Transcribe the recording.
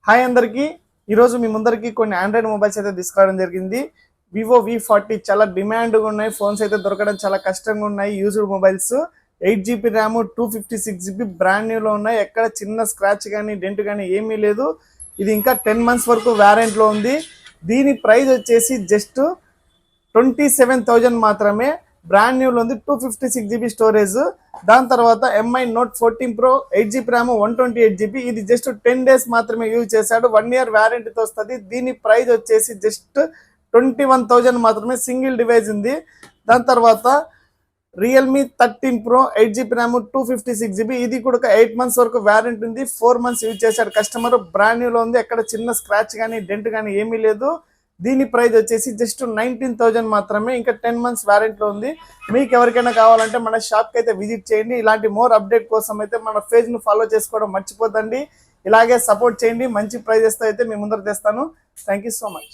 Hi అందరికీ ఈరోజు మీ ముందరికి కొన్ని ఆండ్రాయిడ్ మొబైల్స్ అయితే తీసుకురావడం జరిగింది. వివో V40 చాలా డిమాండ్గా ఉన్నాయి. ఫోన్స్ అయితే దొరకడం చాలా కష్టంగా ఉన్నాయి. Used mobiles 8GB RAM 256GB brand న్యూలో ఉన్నాయి. ఎక్కడ చిన్న స్క్రాచ్ కానీ డెంట్ కానీ ఏమీ లేదు. ఇది ఇంకా 10 months వరకు వ్యారెంట్లో ఉంది. దీని ప్రైస్ వచ్చేసి జస్ట్ 27,000 మాత్రమే. బ్రాండ్ న్యూలో ఉంది. 256GB storage. దాని తర్వాత MI Note 14 Pro 8GB RAM 128GB. ఇది జస్ట్ 10 days మాత్రమే యూజ్ చేశాడు. 1 year వ్యారంటీతో వస్తుంది. దీని ప్రైస్ వచ్చేసి జస్ట్ 21,000 మాత్రమే. సింగిల్ డివైస్ ఉంది. దాని తర్వాత Realme 13 Pro 8GB RAM 256GB. ఇది కూడా 8 months వరకు వ్యారంటీ ఉంది. 4 months యూజ్ చేశాడు కస్టమర్. బ్రాండ్ న్యూలో ఉంది. ఎక్కడ చిన్న స్క్రాచ్ కానీ డెంట్ కానీ ఏమీ లేదు. దీని ప్రైస్ వచ్చేసి జస్ట్ 19,000 మాత్రమే. ఇంకా 10 months వ్యారంటీలో ఉంది. మీకు ఎవరికైనా కావాలంటే మన షాప్కి అయితే విజిట్ చేయండి. ఇలాంటి మోర్ అప్డేట్ కోసం అయితే మన పేజ్ను ఫాలో చేసుకోవడం మర్చిపోతండి. ఇలాగే సపోర్ట్ చేయండి. మంచి ప్రైజెస్తో అయితే మీ ముందర తెస్తాను. Thank you so much.